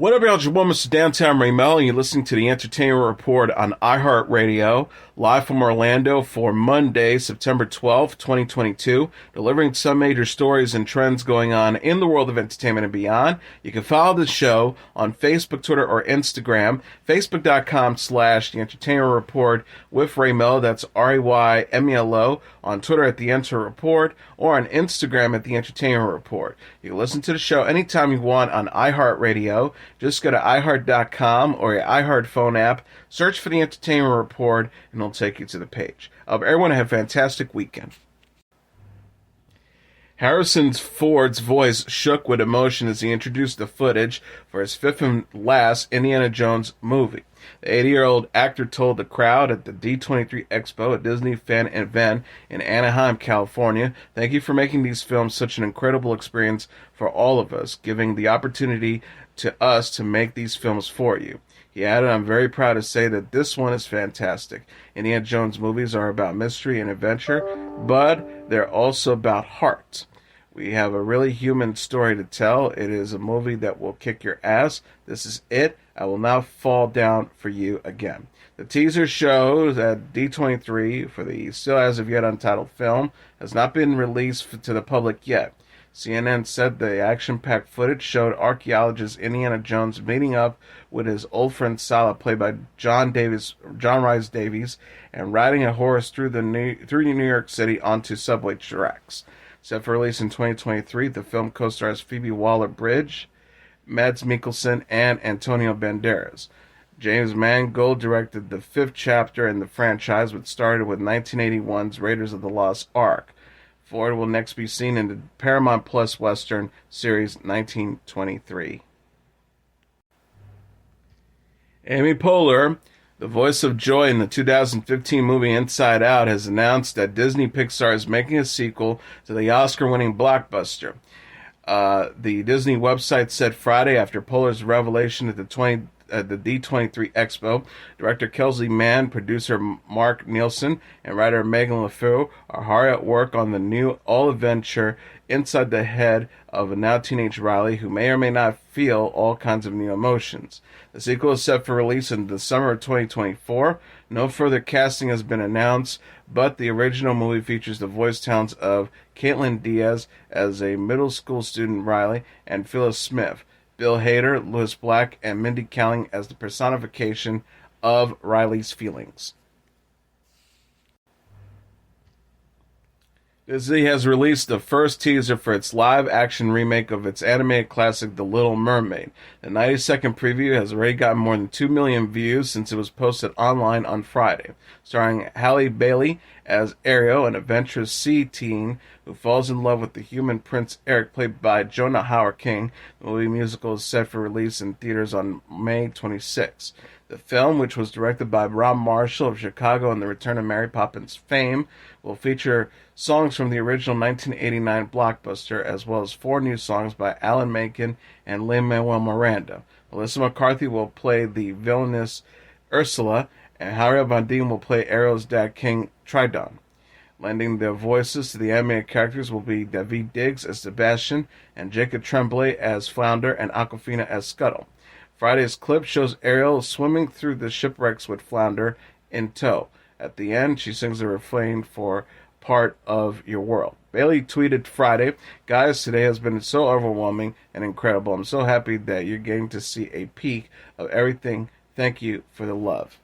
What up, y'all? It's your woman, Mr. Downtown Melo, and you're listening to the Entertainment Report on iHeartRadio, live from Orlando for Monday, September 12th, 2022, delivering some major stories and trends going on in the world of entertainment and beyond. You can follow the show on Facebook, Twitter, or Instagram, facebook.com/The Entertainment Report with Ray Melo, that's RAYMELO, on Twitter at The Enter Report, or on Instagram at The Entertainment Report. You can listen to the show anytime you want on iHeartRadio. Just go to iHeart.com or your iHeart phone app, search for The Entertainment Report, and it'll take you to the page. Everyone have a fantastic weekend. Harrison Ford's voice shook with emotion as he introduced the footage for his fifth and last Indiana Jones movie. The 80-year-old actor told the crowd at the D23 Expo, a Disney fan event in Anaheim, California, "Thank you for making these films such an incredible experience for all of us, giving the opportunity to us to make these films for you." He added, "I'm very proud to say that this one is fantastic. Indiana Jones movies are about mystery and adventure, but they're also about heart. We have a really human story to tell. It is a movie that will kick your ass. This is it. I will not fall down for you again." The teaser shows at D23 for the still as of yet untitled film has not been released to the public yet. CNN said the action-packed footage showed archaeologist Indiana Jones meeting up with his old friend Sala, played by John Rhys Davies, and riding a horse through New York City onto subway tracks. Set for release in 2023, the film co-stars Phoebe Waller-Bridge, Mads Mikkelsen, and Antonio Banderas. James Mangold directed the fifth chapter in the franchise, which started with 1981's Raiders of the Lost Ark. Ford will next be seen in the Paramount Plus Western series 1923. Amy Poehler, the voice of Joy in the 2015 movie Inside Out, has announced that Disney Pixar is making a sequel to the Oscar-winning blockbuster. The Disney website said Friday, after Poehler's revelation at the D23 Expo, director Kelsey Mann, producer Mark Nielsen, and writer Megan LaFleur are hard at work on the new all-adventure inside the head of a now teenage Riley who may or may not feel all kinds of new emotions. The sequel is set for release in the summer of 2024. No further casting has been announced, but the original movie features the voice talents of Caitlin Diaz as a middle school student Riley and Phyllis Smith, Bill Hader, Louis Black, and Mindy Kaling as the personification of Riley's feelings. Disney has released the first teaser for its live-action remake of its animated classic, The Little Mermaid. The 90-second preview has already gotten more than 2 million views since it was posted online on Friday. Starring Halle Bailey as Ariel, an adventurous sea teen who falls in love with the human Prince Eric, played by Jonah Hauer-King. The movie musical is set for release in theaters on May 26. The film, which was directed by Rob Marshall of Chicago and the Return of Mary Poppins fame, will feature songs from the original 1989 blockbuster, as well as 4 new songs by Alan Menken and Lin-Manuel Miranda. Melissa McCarthy will play the villainess Ursula, and Javier Bardem will play Ariel's dad, King Tridon. Lending their voices to the animated characters will be Daveed Diggs as Sebastian, and Jacob Tremblay as Flounder, and Awkwafina as Scuttle. Friday's clip shows Ariel swimming through the shipwrecks with Flounder in tow. At the end, she sings the refrain for Part of Your World. Bailey tweeted Friday, "Guys, today has been so overwhelming and incredible. I'm so happy that you're getting to see a peek of everything. Thank you for the love."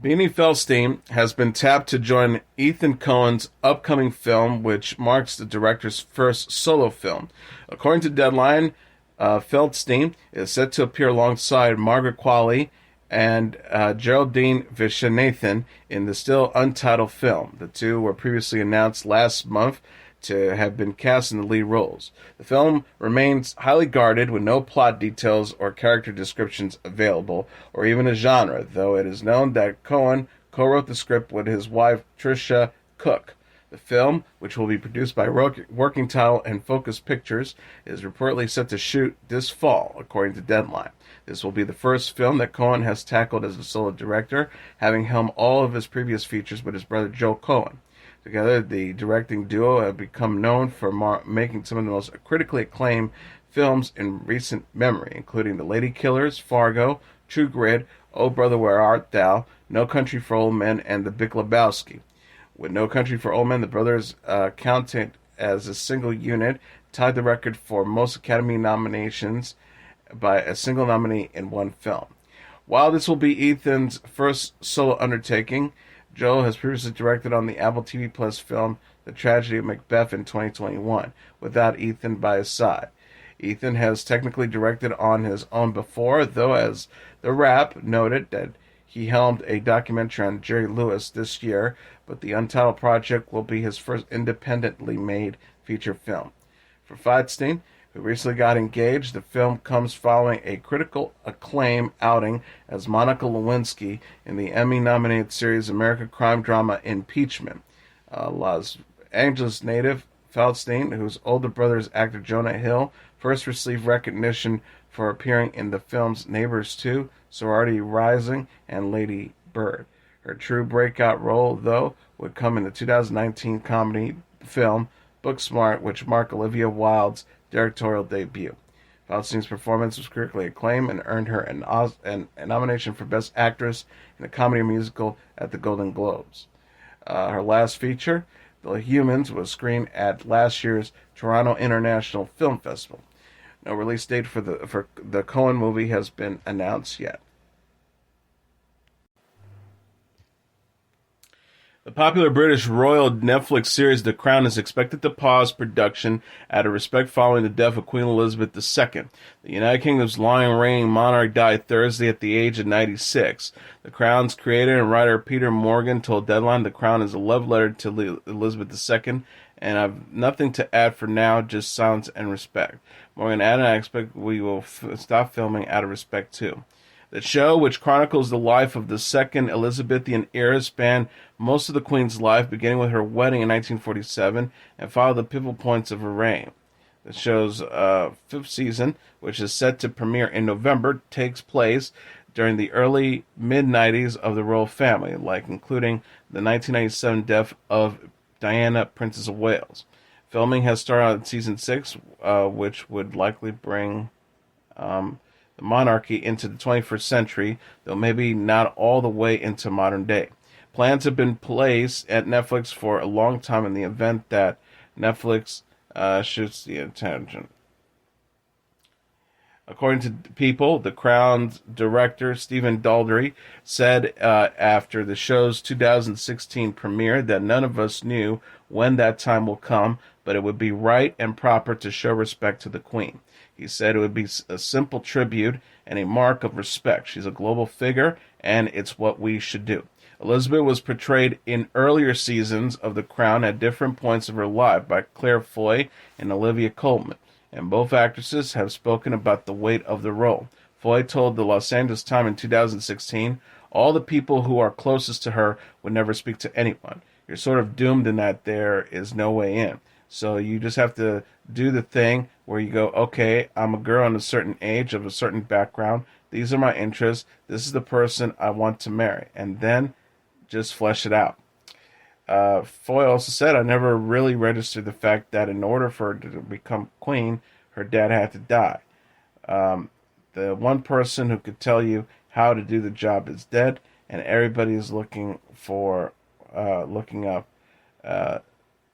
Beanie Feldstein has been tapped to join Ethan Coen's upcoming film, which marks the director's first solo film. According to Deadline, Feldstein is set to appear alongside Margaret Qualley and Geraldine Viswanathan in the still untitled film. The two were previously announced last month to have been cast in the lead roles. The film remains highly guarded, with no plot details or character descriptions available, or even a genre, though it is known that Coen co-wrote the script with his wife Tricia Cook. The film, which will be produced by Working Title and Focus Pictures, is reportedly set to shoot this fall, according to Deadline. This will be the first film that Coen has tackled as a solo director, having helmed all of his previous features with his brother Joe Coen. Together, the directing duo have become known for making some of the most critically acclaimed films in recent memory, including The Lady Killers, Fargo, True Grit, Oh Brother Where Art Thou, No Country for Old Men, and The Big Lebowski. With No Country for Old Men, the brothers, counted as a single unit, tied the record for most Academy nominations by a single nominee in one film. While this will be Ethan's first solo undertaking, Joe has previously directed on the Apple TV+ film The Tragedy of Macbeth in 2021, without Ethan by his side. Ethan has technically directed on his own before, though, as The Wrap noted that he helmed a documentary on Jerry Lewis this year, but the Untitled project will be his first independently made feature film. For Feldstein, who recently got engaged, the film comes following a critical acclaim outing as Monica Lewinsky in the Emmy-nominated series American crime drama Impeachment. Los Angeles native Feldstein, whose older brother is actor Jonah Hill, first received recognition for appearing in the films Neighbors 2, Sorority Rising, and Lady Bird. Her true breakout role, though, would come in the 2019 comedy film Booksmart, which marked Olivia Wilde's directorial debut. Feldstein's performance was critically acclaimed and earned her a nomination for Best Actress in a Comedy or Musical at the Golden Globes. Her last feature, The Humans, was screened at last year's Toronto International Film Festival. No release date for the Coen movie has been announced yet. The popular British royal Netflix series The Crown is expected to pause production out of respect following the death of Queen Elizabeth II. The United Kingdom's long-reigning monarch died Thursday at the age of 96. The Crown's creator and writer Peter Morgan told Deadline The Crown is a love letter to Elizabeth II, and I've nothing to add for now, just silence and respect. Morgan added, I expect we will stop filming out of respect too. The show, which chronicles the life of the second Elizabethan era, spanned most of the Queen's life, beginning with her wedding in 1947, and followed the pivotal points of her reign. The show's fifth season, which is set to premiere in November, takes place during the early mid-90s of the royal family, including the 1997 death of Diana, Princess of Wales. Filming has started on season 6, which would likely bring the monarchy into the 21st century, though maybe not all the way into modern day. Plans have been placed at Netflix for a long time in the event that Netflix shoots the attention. According to People, The Crown's director Stephen Daldry said after the show's 2016 premiere that none of us knew when that time will come, but it would be right and proper to show respect to the Queen. He said it would be a simple tribute and a mark of respect. She's a global figure, and it's what we should do. Elizabeth was portrayed in earlier seasons of The Crown at different points of her life by Claire Foy and Olivia Colman, and both actresses have spoken about the weight of the role. Foy told the Los Angeles Times in 2016, all the people who are closest to her would never speak to anyone. You're sort of doomed in that there is no way in. So you just have to do the thing where you go, okay, I'm a girl in a certain age, of a certain background. These are my interests. This is the person I want to marry. And then just flesh it out. Foy also said, I never really registered the fact that in order for her to become queen, her dad had to die. The one person who could tell you how to do the job is dead, and everybody is looking up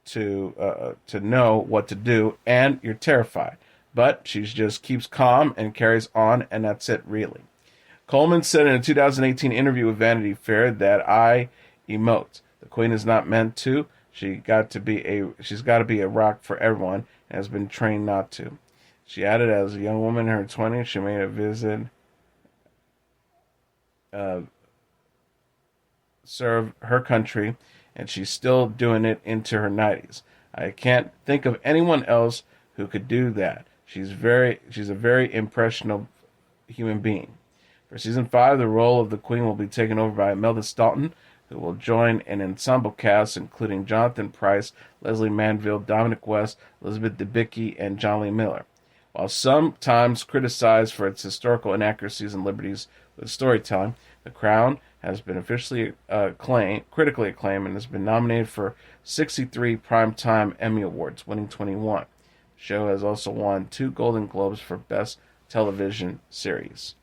to know what to do, and you're terrified. But she just keeps calm and carries on, and that's it, really. Coleman said in a 2018 interview with Vanity Fair that I emote. The Queen is not meant to. She's got to be a rock for everyone, and has been trained not to. She added, as a young woman in her 20s, she made a visit, serve her country, and she's still doing it into her 90s. I can't think of anyone else who could do that. She's a very impressionable human being. For season 5, the role of the Queen will be taken over by Imelda Staunton, who will join an ensemble cast including Jonathan Pryce, Leslie Manville, Dominic West, Elizabeth Debicki, and John Lee Miller. While sometimes criticized for its historical inaccuracies and liberties with storytelling, The Crown has been officially critically acclaimed, and has been nominated for 63 Primetime Emmy Awards, winning 21. The show has also won 2 Golden Globes for Best Television Series.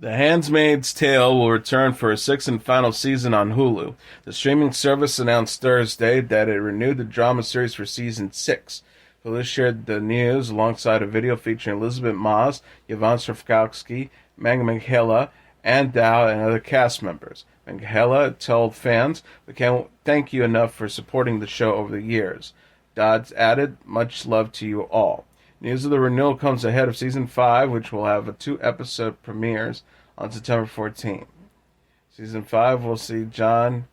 The Handmaid's Tale will return for a 6th and final season on Hulu. The streaming service announced Thursday that it renewed the drama series for season 6. Hulu shared the news alongside a video featuring Elizabeth Moss, Yvonne Strahovski, Lea Michele, and Dow, and other cast members. Michele told fans, "We can't thank you enough for supporting the show over the years." Dodds added, "Much love to you all." News of the renewal comes ahead of Season 5, which will have a 2-episode premieres on September 14th. Season 5 will see John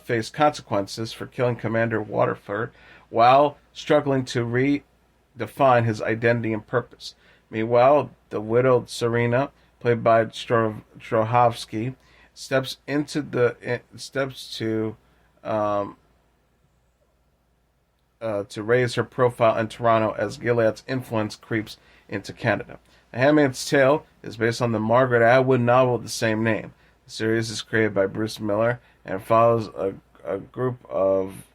face consequences for killing Commander Waterford while struggling to redefine his identity and purpose. Meanwhile, the widowed Serena, played by Strahovski, steps to raise her profile in Toronto as Gilead's influence creeps into Canada. The Handmaid's Tale is based on the Margaret Atwood novel of the same name. The series is created by Bruce Miller and follows a group of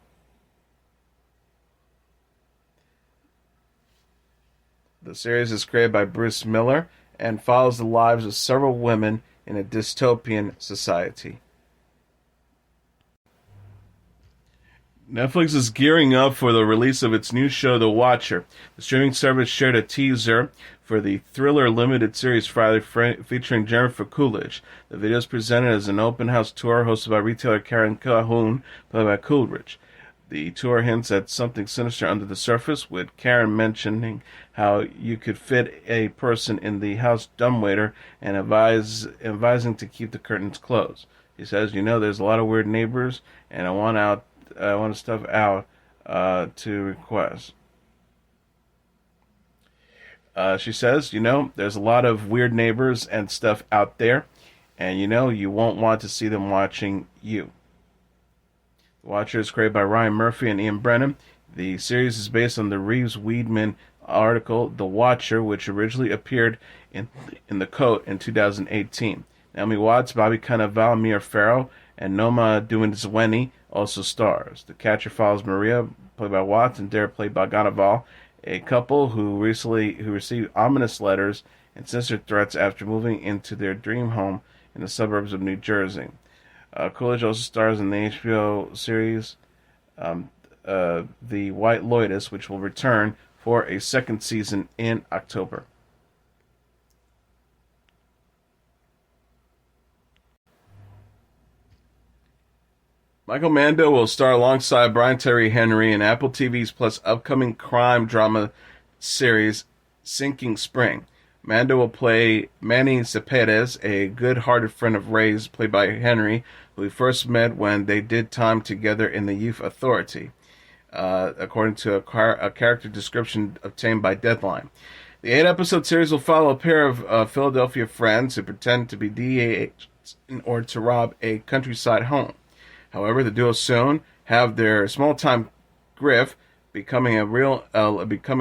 The series is created by Bruce Miller and follows the lives of several women in a dystopian society. Netflix is gearing up for the release of its new show, The Watcher. The streaming service shared a teaser for the thriller limited series Friday featuring Jennifer Coolidge. The video is presented as an open house tour hosted by retailer Karen Calhoun, played by Coolidge. The tour hints at something sinister under the surface, with Karen mentioning how you could fit a person in the house dumbwaiter and advising to keep the curtains closed. He says, there's a lot of weird neighbors, and I want stuff out to request. She says, there's a lot of weird neighbors and stuff out there, and you won't want to see them watching you. The Watcher is created by Ryan Murphy and Ian Brennan. The series is based on the Reeves-Weidman article, The Watcher, which originally appeared in The Coat in 2018. Naomi Watts, Bobby Cannavale, Mia Farrow, and Noma Duinzweni also stars. The Catcher follows Maria, played by Watts, and Dare, played by Cannavale, a couple who received ominous letters and sinister threats after moving into their dream home in the suburbs of New Jersey. Coolidge also stars in the HBO series The White Lotus, which will return for a 2nd season in October. Michael Mando will star alongside Brian Tyree Henry in Apple TV+'s upcoming crime drama series Sinking Spring. Mando will play Manny Cepeda, a good-hearted friend of Ray's, played by Henry, who we first met when they did time together in the Youth Authority, according to a character description obtained by Deadline. The 8-episode series will follow a pair of Philadelphia friends who pretend to be DEA in order to rob a countryside home. However, the duo soon have their small-time grift becoming a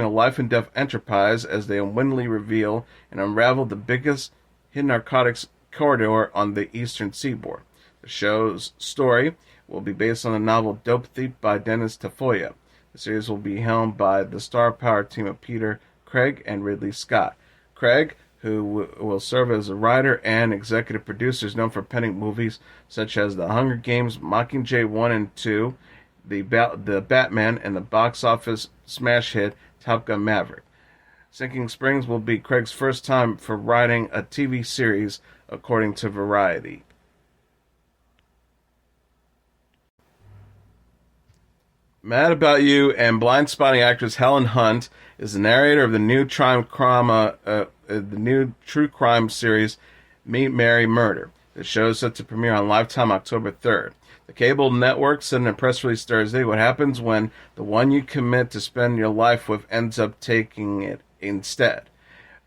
life and death enterprise as they unwittingly reveal and unravel the biggest hidden narcotics corridor on the eastern seaboard. The show's story will be based on the novel Dope Thief by Dennis Tafoya. The series will be helmed by the star-powered team of Peter Craig and Ridley Scott. Craig, who will serve as a writer and executive producer, is known for penning movies such as The Hunger Games, Mockingjay 1 and 2, the Batman, and the box office smash hit Top Gun Maverick. Sinking Springs will be Craig's first time for writing a TV series, according to Variety. Mad About You and blind-spotting actress Helen Hunt is the narrator of the new true crime series Meet Mary Murder. The show is set to premiere on Lifetime October 3rd. The cable network said in a press release Thursday, "What happens when the one you commit to spend your life with ends up taking it instead?"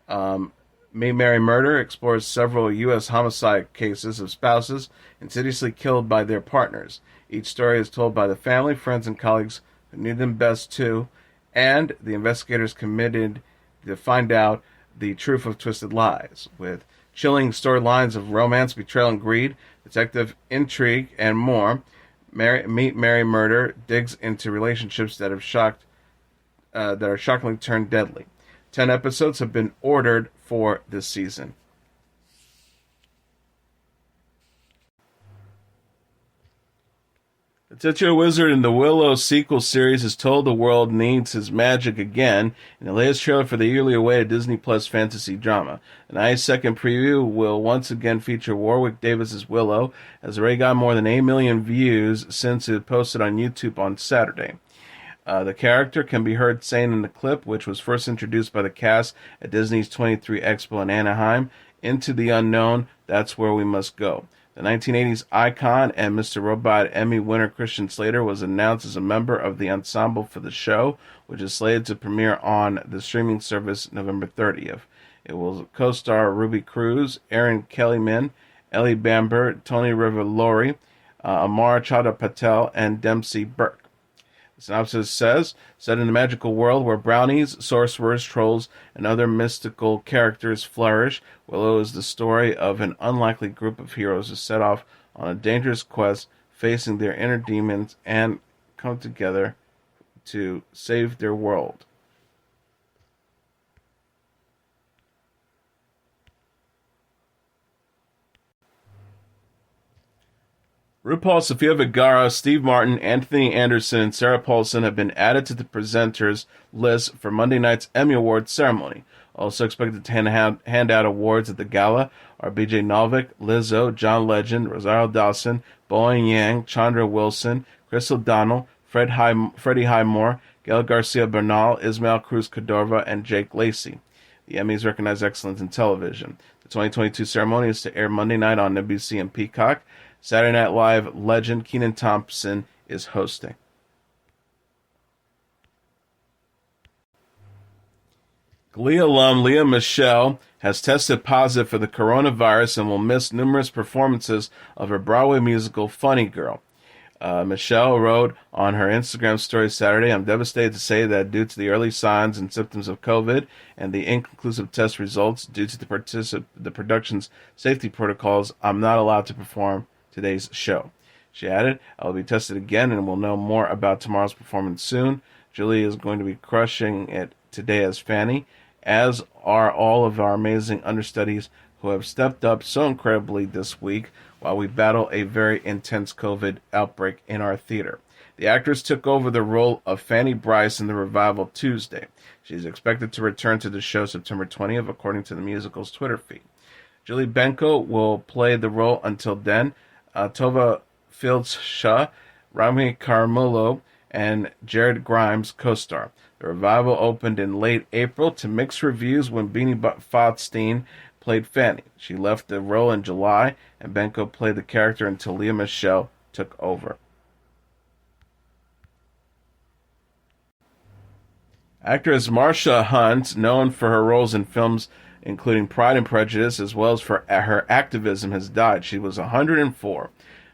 Meet Mary Murder explores several U.S. homicide cases of spouses insidiously killed by their partners. Each story is told by the family, friends, and colleagues who knew them best too, and the investigators committed to find out the truth of twisted lies, with chilling storylines of romance, betrayal, and greed, detective intrigue, and more. Meet Mary Murder digs into relationships that are shockingly turned deadly. 10 episodes have been ordered for this season. The titular wizard in the Willow sequel series has told the world needs his magic again in the latest trailer for the eagerly awaited Disney Plus fantasy drama. A nice second preview will once again feature Warwick Davis's Willow, has already got more than 8 million views since it posted on YouTube on Saturday. The character can be heard saying in the clip, which was first introduced by the cast at Disney's 23 Expo in Anaheim, "Into the unknown, that's where we must go." The 1980s icon and Mr. Robot Emmy winner Christian Slater was announced as a member of the ensemble for the show, which is slated to premiere on the streaming service November 30th. It will co-star Ruby Cruz, Aaron Kellyman, Ellie Bamber, Tony Rivolori, Amar Chadha Patel, and Dempsey Burke. The synopsis says, set in a magical world where brownies, sorcerers, trolls, and other mystical characters flourish, Willow is the story of an unlikely group of heroes who set off on a dangerous quest, facing their inner demons and come together to save their world. RuPaul, Sofia Vergara, Steve Martin, Anthony Anderson, and Sarah Paulson have been added to the presenters list for Monday night's Emmy Awards ceremony. Also expected to hand out awards at the gala are BJ Novak, Lizzo, John Legend, Rosario Dawson, Bowen Yang, Chandra Wilson, Chris O'Donnell, Freddie Highmore, Gail Garcia Bernal, Ismael Cruz Cordova, and Jake Lacey. The Emmys recognize excellence in television. The 2022 ceremony is to air Monday night on NBC and Peacock. Saturday Night Live legend Kenan Thompson is hosting. Glee alum Lea Michele has tested positive for the coronavirus and will miss numerous performances of her Broadway musical Funny Girl. Michelle wrote on her Instagram story Saturday, "I'm devastated to say that due to the early signs and symptoms of COVID and the inconclusive test results due to the production's safety protocols, I'm not allowed to perform today's show." She added, "I will be tested again and will know more about tomorrow's performance soon. Julie is going to be crushing it today as Fanny, as are all of our amazing understudies who have stepped up so incredibly this week while we battle a very intense COVID outbreak in our theater." The actress took over the role of Fanny Bryce in the revival Tuesday. She is expected to return to the show September 20th, according to the musical's Twitter feed. Julie Benko will play the role until then. Tova Fields-Shaw, Rami Carmelo, and Jared Grimes co-star. The revival opened in late April to mixed reviews when Beanie Feldstein played Fanny. She left the role in July, and Benko played the character until Lea Michele took over. Actress Marsha Hunt, known for her roles in films including Pride and Prejudice, as well as for her activism, has died. She was 104.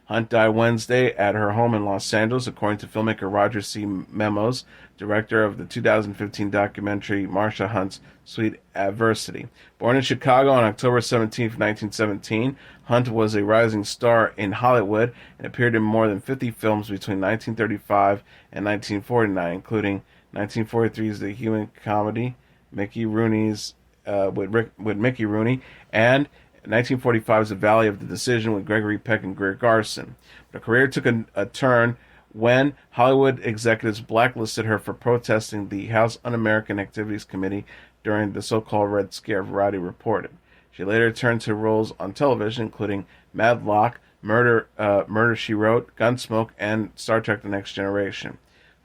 Hunt died Wednesday at her home in Los Angeles, according to filmmaker Roger C. Memos, director of the 2015 documentary Marsha Hunt's Sweet Adversity. Born in Chicago on October 17, 1917, Hunt was a rising star in Hollywood and appeared in more than 50 films between 1935 and 1949, including 1943's The Human Comedy, Mickey Rooney's with Mickey Rooney, and 1945's The Valley of the Decision with Gregory Peck and Greer Garson. Her career took a turn when Hollywood executives blacklisted her for protesting the House Un-American Activities Committee during the so-called Red Scare, Variety reported. She later turned to roles on television, including Matlock, Murder, She Wrote, Gunsmoke, and Star Trek The Next Generation.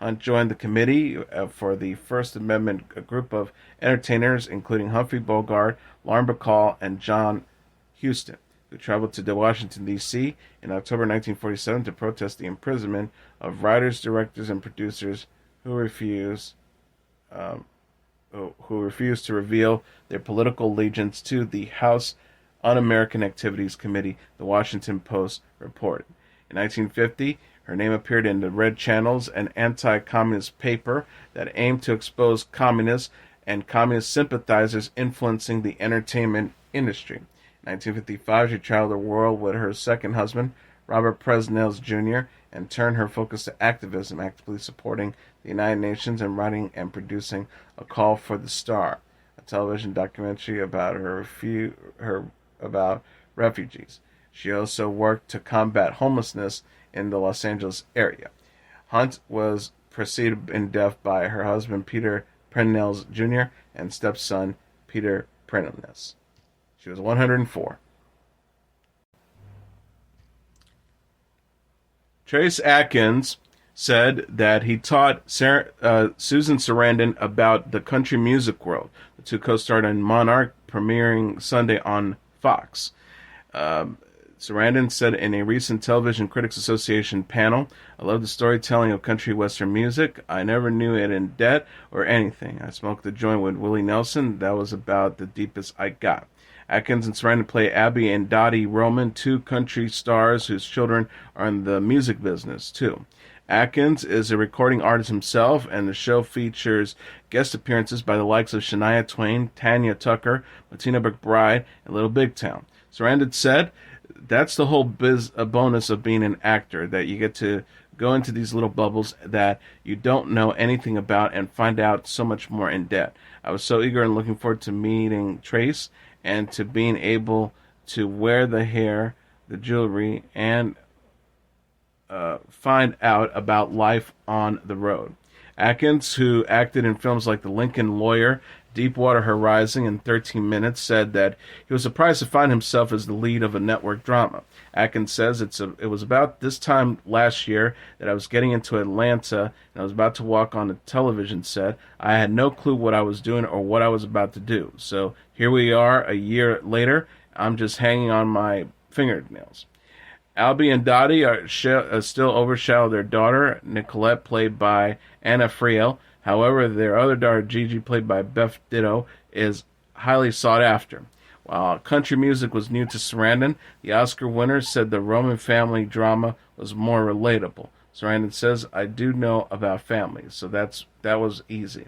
Hunt joined the committee for the First Amendment, a group of entertainers, including Humphrey Bogart, Lauren Bacall, and John Huston, who traveled to Washington, D.C. in October 1947 to protest the imprisonment of writers, directors, and producers who refused to reveal their political allegiance to the House Un-American Activities Committee, the Washington Post reported. In 1950, Her name appeared in the Red Channels, an anti-communist paper that aimed to expose communists and communist sympathizers influencing the entertainment industry. In 1955, she traveled the world with her second husband, Robert Presnell Jr., and turned her focus to activism, actively supporting the United Nations and writing and producing A Call for the Star, a television documentary about about refugees. She also worked to combat homelessness in the Los Angeles area. Hunt was preceded in death by her husband Peter Presnell Jr. and stepson Peter Presnell. She was 104. Trace Adkins said that he taught Susan Sarandon about the country music world. The two co-starred in Monarch, premiering Sunday on Fox. Sarandon said in a recent Television Critics Association panel, "I love the storytelling of country western music. I never knew it in debt or anything. I smoked the joint with Willie Nelson. That was about the deepest I got." Adkins and Sarandon play Abby and Dottie Roman, two country stars whose children are in the music business, too. Adkins is a recording artist himself, and the show features guest appearances by the likes of Shania Twain, Tanya Tucker, Martina McBride, and Little Big Town. Sarandon said, "That's the whole bonus of being an actor, that you get to go into these little bubbles that you don't know anything about and find out so much more in depth. I was so eager and looking forward to meeting Trace and to being able to wear the hair, the jewelry, and find out about life on the road." Adkins, who acted in films like The Lincoln Lawyer, Deepwater Horizon, and 13 Minutes, said that he was surprised to find himself as the lead of a network drama. Adkins says, it was about this time last year that I was getting into Atlanta and I was about to walk on a television set. I had no clue what I was doing or what I was about to do. So here we are a year later. I'm just hanging on my fingernails. Albie and Dottie still overshadow their daughter, Nicolette, played by Anna Friel. However, their other daughter, Gigi, played by Beth Ditto, is highly sought after. While country music was new to Sarandon, the Oscar winner said the Roman family drama was more relatable. Sarandon says, "I do know about families, so that was easy."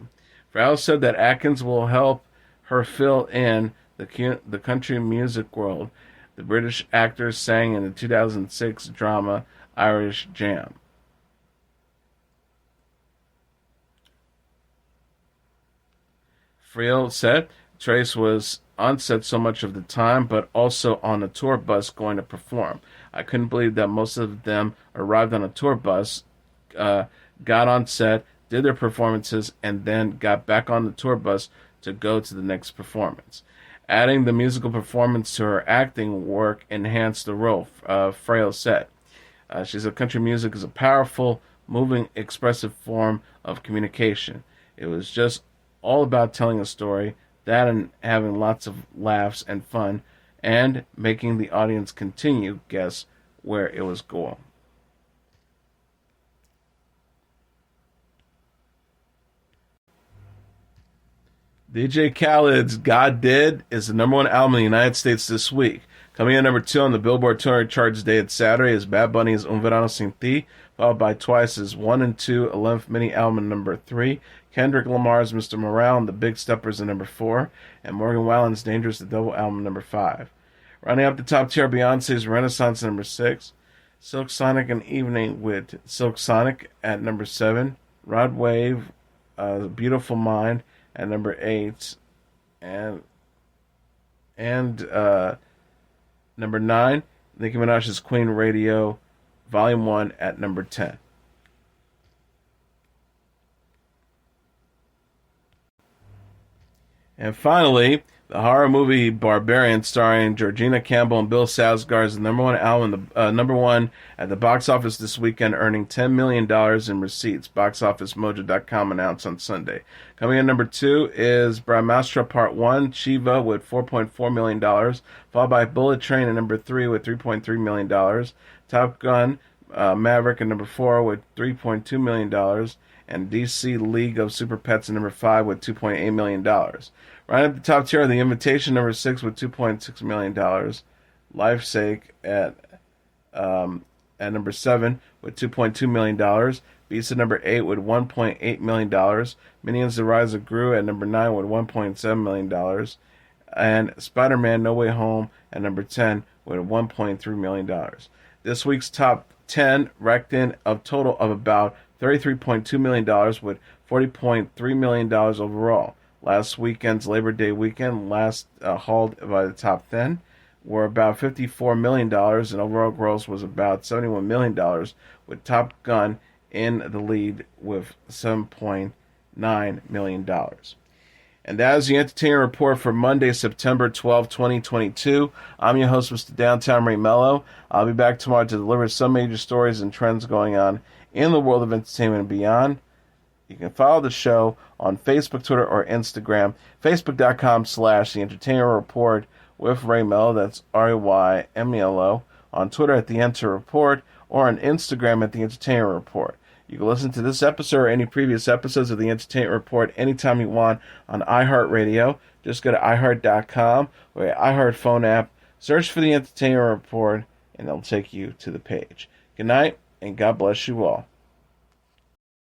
Friel said that Adkins will help her fill in the country music world. The British actor sang in the 2006 drama Irish Jam. Friel said Trace was on set so much of the time, but also on a tour bus going to perform. I couldn't believe that most of them arrived on a tour bus, got on set, did their performances, and then got back on the tour bus to go to the next performance. Adding the musical performance to her acting work enhanced the role, Friel said. She said country music is a powerful, moving, expressive form of communication. It was just all about telling a story, that and having lots of laughs and fun, and making the audience continue guess where it was going. DJ Khaled's God Did is the number one album in the United States this week. Coming in number 2 on the Billboard 200 charts day at Saturday is Bad Bunny's Un Verano Sin Ti, followed by Twice's 1 and 2 11th mini album number 3, Kendrick Lamar's Mr. Morale and the Big Steppers at number 4, and Morgan Wallen's Dangerous the Devil album number 5. Rounding up the top tier, Beyonce's Renaissance at number 6, Silk Sonic and Evening with Silk Sonic at number 7, Rod Wave, Beautiful Mind at number 8, and number 9, Nicki Minaj's Queen Radio Volume 1 at number 10. And finally, the horror movie Barbarian, starring Georgina Campbell and Bill Skarsgård, is the number one number one at the box office this weekend, earning $10 million in receipts. BoxOfficeMojo.com announced on Sunday. Coming in number 2 is Brahmastra Part 1, Shiva, with $4.4 million, followed by Bullet Train at number 3 with $3.3 million, Top Gun Maverick at number 4 with $3.2 million, and DC League of Super Pets at number 5 with $2.8 million. Right at the top tier, The Invitation, number 6 with $2.6 million. Life's Sake at at number 7 with $2.2 million. Beast at number 8 with $1.8 million. Minions: The Rise of Gru at number 9 with $1.7 million. And Spider-Man: No Way Home at number 10 with $1.3 million. This week's top 10 raked in a total of about $33.2 million with $40.3 million overall. Last weekend's Labor Day weekend, last hauled by the top 10, were about $54 million, and overall gross was about $71 million, with Top Gun in the lead with $7.9 million. And that is the Entertainment Report for Monday, September 12, 2022. I'm your host, Mr. Downtown Ray Melo. I'll be back tomorrow to deliver some major stories and trends going on in the world of entertainment and beyond. You can follow the show on Facebook, Twitter, or Instagram. Facebook.com/The Entertainment Report with Ray Melo. That's RayMelo. On Twitter at The Enter Report, or on Instagram at The Entertainment Report. You can listen to this episode or any previous episodes of The Entertainment Report anytime you want on iHeartRadio. Just go to iHeart.com or your iHeart phone app, search for The Entertainment Report, and it'll take you to the page. Good night, and God bless you all.